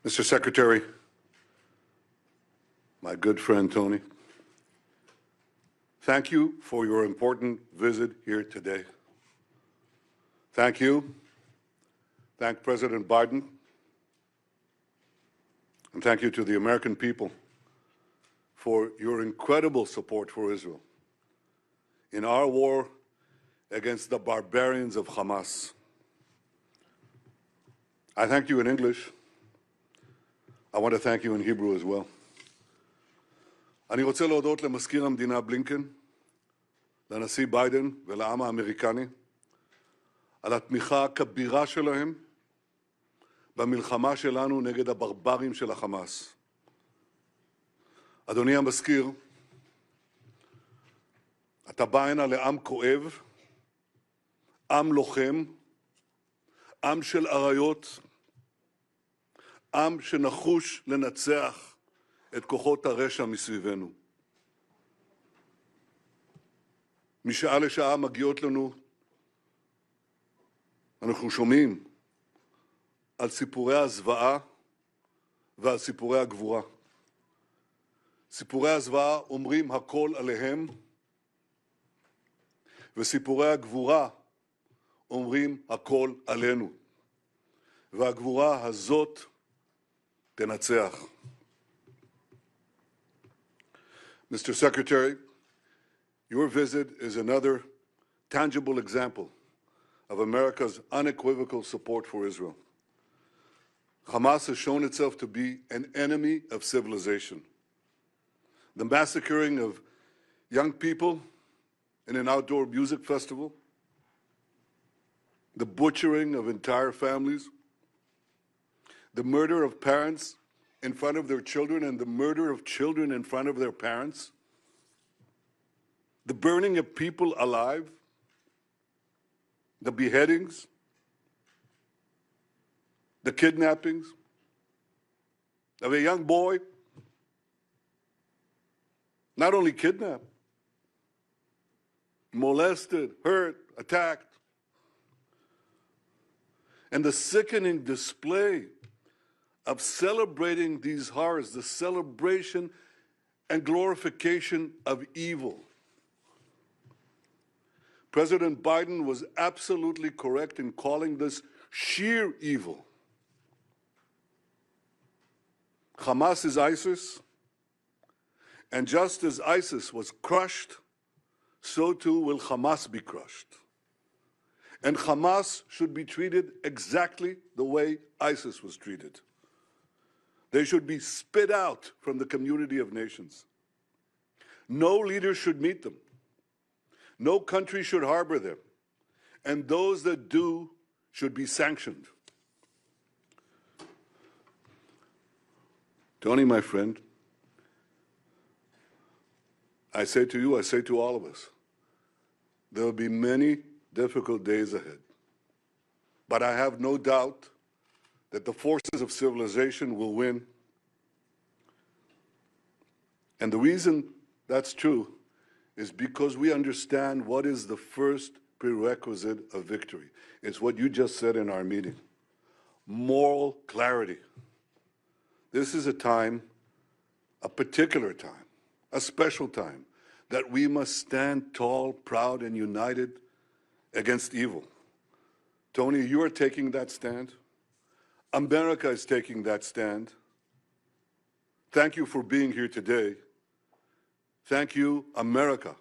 Mr. Secretary, my good friend Tony, thank you for your important visit here today. Thank you. Thank President Biden. And thank you to the American people for your incredible support for Israel in our war against the barbarians of Hamas. I thank you in English. I want to thank you in Hebrew as well. אני רוצה להודות למזכיר המדינה בלינקן, לנשיא ביידן ולעם האמריקני על התמיכה הכבירה שלהם במלחמה שלנו נגד הברברים של החמאס. אדוני המזכיר, אתה בא הנה לעם כואב, עם לוחם, עם של אריות, עם שנחוש לנצח את כוחות הרשע מסביבנו. משעה לשעה מגיעות לנו, אנחנו שומעים על סיפורי הזוועה ועל סיפורי הגבורה. סיפורי הזוועה אומרים הכל עליהם, וסיפורי הגבורה אומרים הכל עלינו. והגבורה הזאת תנצח. Mr. Secretary, your visit is another tangible example of America's unequivocal support for Israel. Hamas has shown itself to be an enemy of civilization. The massacring of young people in an outdoor music festival, the butchering of entire families, the murder of parents in front of their children and the murder of children in front of their parents, the burning of people alive, the beheadings, the kidnappings of a young boy, not only kidnapped, molested, hurt, attacked, and the sickening display of celebrating these horrors, the celebration and glorification of evil. President Biden was absolutely correct in calling this sheer evil. Hamas is ISIS, and just as ISIS was crushed, so too will Hamas be crushed. And Hamas should be treated exactly the way ISIS was treated. They should be spit out from the community of nations. No leader should meet them. No country should harbor them. And those that do should be sanctioned. Tony, my friend, I say to you, I say to all of us, there will be many difficult days ahead. But I have no doubt that the forces of civilization will win. And the reason that's true is because we understand what is the first prerequisite of victory. It's what you just said in our meeting. Moral clarity. This is a time, a particular time, a special time, that we must stand tall, proud, and united against evil. Tony, you are taking that stand. America is taking that stand. Thank you for being here today. Thank you, America,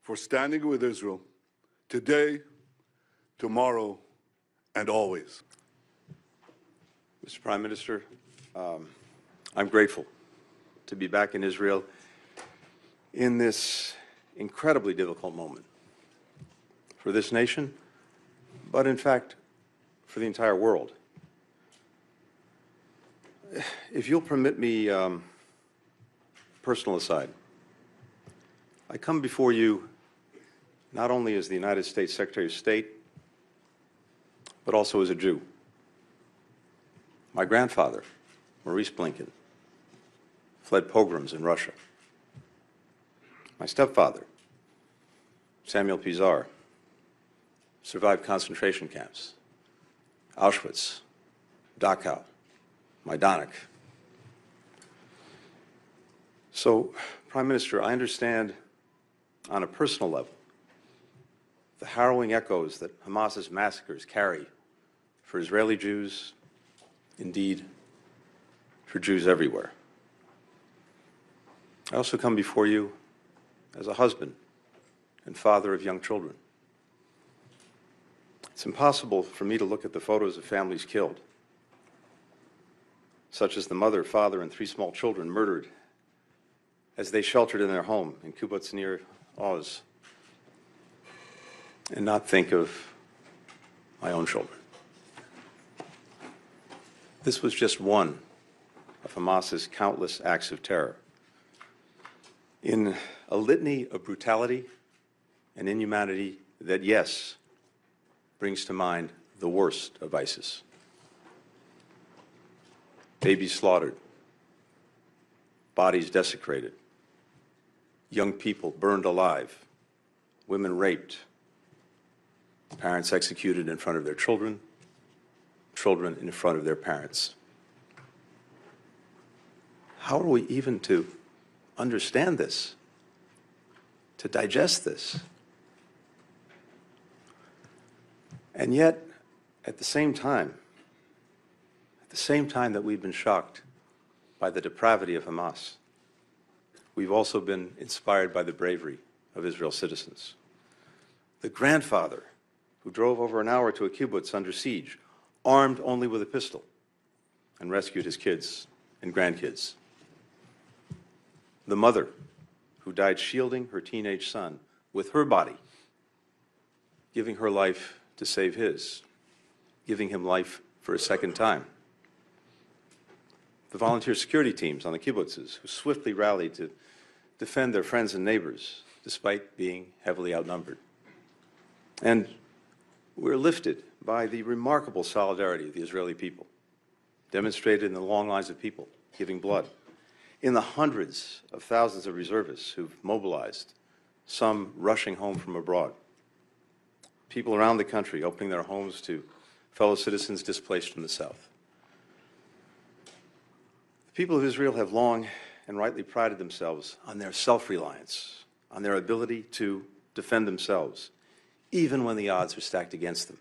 for standing with Israel today, tomorrow, and always. Mr. Prime Minister, I'm grateful to be back in Israel in this incredibly difficult moment for this nation, but in fact, for the entire world. If you'll permit me, personal aside, I come before you not only as the United States Secretary of State, but also as a Jew. My grandfather, Maurice Blinken, fled pogroms in Russia. My stepfather, Samuel Pizar, survived concentration camps, Auschwitz, Dachau, Majdanek. So, Prime Minister, I understand on a personal level the harrowing echoes that Hamas's massacres carry for Israeli Jews, indeed, for Jews everywhere. I also come before you as a husband and father of young children. It's impossible for me to look at the photos of families killed, such as the mother, father, and 3 small children murdered as they sheltered in their home in kibbutz near Oz, and not think of my own children. This was just one of Hamas's countless acts of terror. In a litany of brutality and inhumanity that, yes, brings to mind the worst of ISIS. Babies slaughtered, bodies desecrated, young people burned alive, women raped, parents executed in front of their children, children in front of their parents. How are we even to understand this, to digest this? And yet, at the same time that we've been shocked by the depravity of Hamas, we've also been inspired by the bravery of Israel's citizens. The grandfather who drove over an hour to a kibbutz under siege, armed only with a pistol, and rescued his kids and grandkids. The mother who died shielding her teenage son with her body, giving her life to save his, giving him life for a second time. The volunteer security teams on the kibbutzes who swiftly rallied to defend their friends and neighbors despite being heavily outnumbered. And we're lifted by the remarkable solidarity of the Israeli people, demonstrated in the long lines of people giving blood, in the hundreds of thousands of reservists who've mobilized, some rushing home from abroad, people around the country opening their homes to fellow citizens displaced from the south. The people of Israel have long and rightly prided themselves on their self-reliance, on their ability to defend themselves, even when the odds are stacked against them.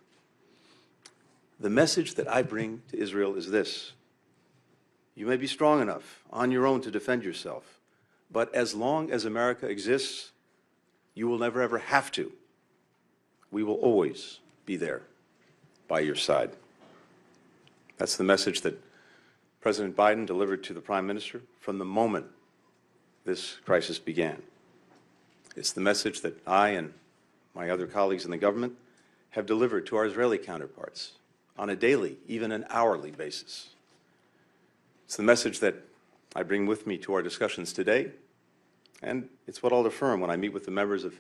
The message that I bring to Israel is this: you may be strong enough on your own to defend yourself, but as long as America exists, you will never ever have to. We will always be there by your side. That's the message that President Biden delivered to the Prime Minister from the moment this crisis began. It's the message that I and my other colleagues in the government have delivered to our Israeli counterparts on a daily, even an hourly basis. It's the message that I bring with me to our discussions today, and it's what I'll affirm when I meet with the members of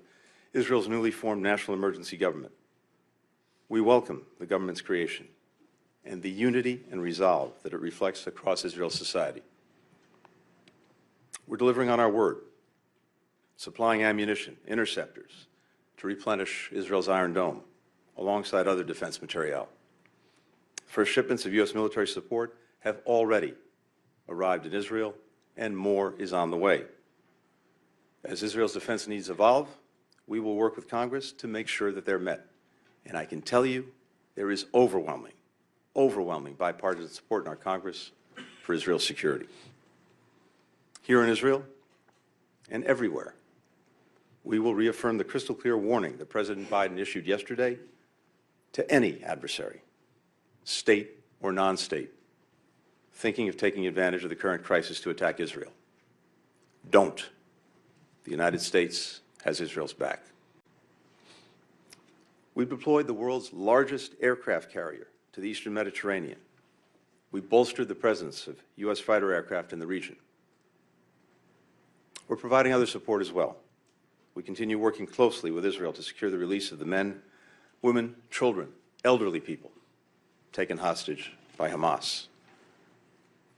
Israel's newly formed national emergency government. We welcome the government's creation and the unity and resolve that it reflects across Israel's society. We're delivering on our word, supplying ammunition, interceptors, to replenish Israel's Iron Dome, alongside other defense materiel. First shipments of U.S. military support have already arrived in Israel, and more is on the way. As Israel's defense needs evolve, we will work with Congress to make sure that they're met. And I can tell you, there is overwhelming bipartisan support in our Congress for Israel's security. Here in Israel and everywhere, we will reaffirm the crystal clear warning that President Biden issued yesterday to any adversary, state or non-state, thinking of taking advantage of the current crisis to attack Israel. Don't. The United States has Israel's back. We've deployed the world's largest aircraft carrier to the Eastern Mediterranean. We bolstered the presence of U.S. fighter aircraft in the region. We're providing other support as well. We continue working closely with Israel to secure the release of the men, women, children, elderly people taken hostage by Hamas.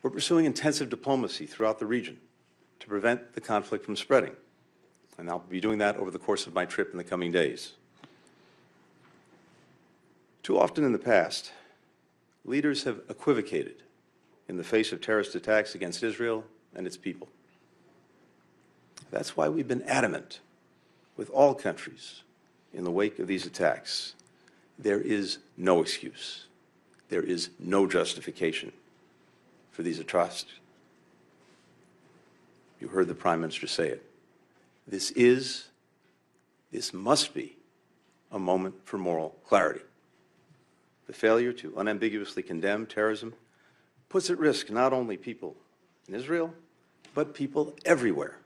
We're pursuing intensive diplomacy throughout the region to prevent the conflict from spreading, and I'll be doing that over the course of my trip in the coming days. Too often in the past, leaders have equivocated in the face of terrorist attacks against Israel and its people. That's why we've been adamant with all countries in the wake of these attacks. There is no excuse. There is no justification for these atrocities. You heard the Prime Minister say it. This must be a moment for moral clarity. The failure to unambiguously condemn terrorism puts at risk not only people in Israel, but people everywhere.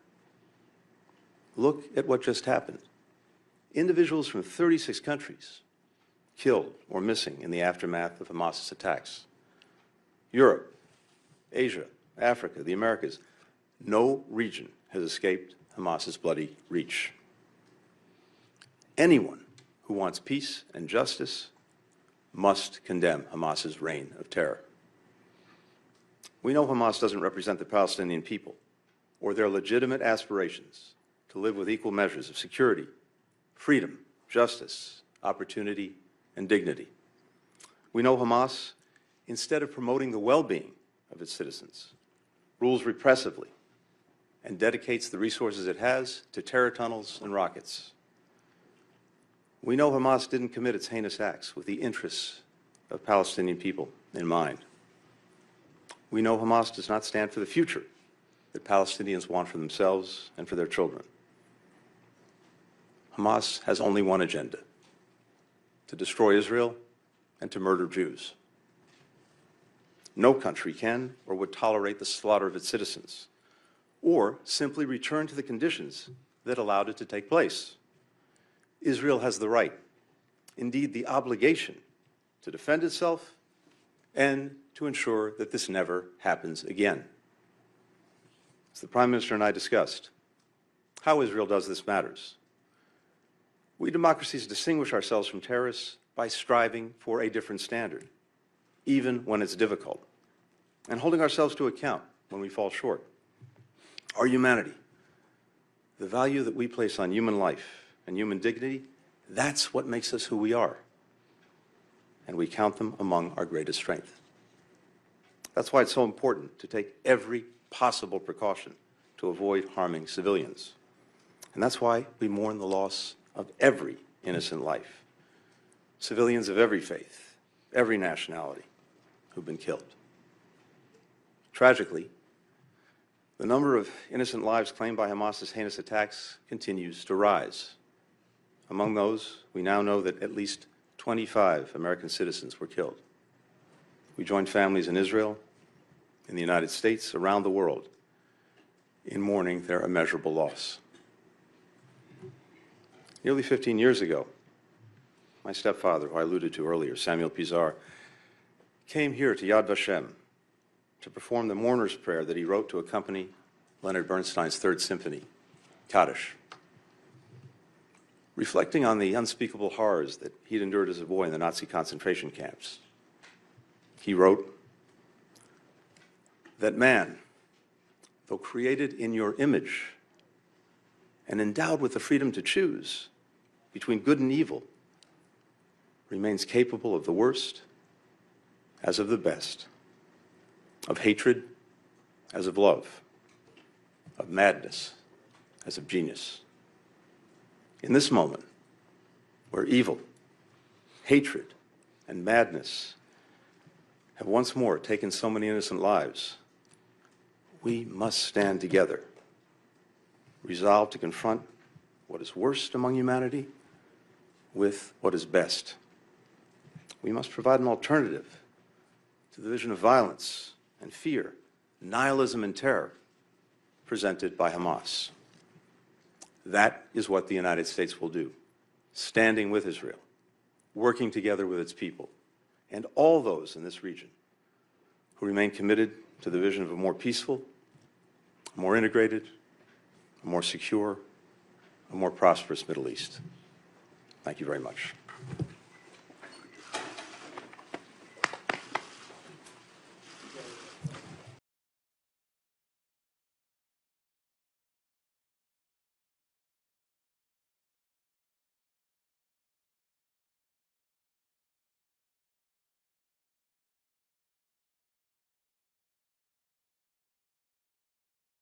Look at what just happened. Individuals from 36 countries killed or missing in the aftermath of Hamas's attacks. Europe, Asia, Africa, the Americas. No region has escaped Hamas's bloody reach. Anyone who wants peace and justice must condemn Hamas's reign of terror. We know Hamas doesn't represent the Palestinian people or their legitimate aspirations to live with equal measures of security, freedom, justice, opportunity, and dignity. We know Hamas, instead of promoting the well-being of its citizens, rules repressively and dedicates the resources it has to terror tunnels and rockets. We know Hamas didn't commit its heinous acts with the interests of Palestinian people in mind. We know Hamas does not stand for the future that Palestinians want for themselves and for their children. Hamas has only one agenda: to destroy Israel and to murder Jews. No country can or would tolerate the slaughter of its citizens, or simply return to the conditions that allowed it to take place. Israel has the right, indeed the obligation, to defend itself and to ensure that this never happens again. As the Prime Minister and I discussed, how Israel does this matters. We democracies distinguish ourselves from terrorists by striving for a different standard, even when it's difficult, and holding ourselves to account when we fall short. Our humanity, the value that we place on human life and human dignity, that's what makes us who we are. And we count them among our greatest strength. That's why it's so important to take every possible precaution to avoid harming civilians. And that's why we mourn the loss of every innocent life. Civilians of every faith, every nationality who've been killed. Tragically, the number of innocent lives claimed by Hamas's heinous attacks continues to rise. Among those, we now know that at least 25 American citizens were killed. We join families in Israel, in the United States, around the world, in mourning their immeasurable loss. Nearly 15 years ago, my stepfather, who I alluded to earlier, Samuel Pizar, came here to Yad Vashem to perform the mourner's prayer that he wrote to accompany Leonard Bernstein's Third Symphony, Kaddish. Reflecting on the unspeakable horrors that he'd endured as a boy in the Nazi concentration camps, he wrote that man, though created in your image and endowed with the freedom to choose between good and evil, remains capable of the worst as of the best, of hatred as of love, of madness as of genius. In this moment, where evil, hatred, and madness have once more taken so many innocent lives, we must stand together, resolved to confront what is worst among humanity with what is best. We must provide an alternative to the vision of violence and fear, nihilism and terror presented by Hamas. That is what the United States will do, standing with Israel, working together with its people, and all those in this region who remain committed to the vision of a more peaceful, a more integrated, a more secure, a more prosperous Middle East. Thank you very much.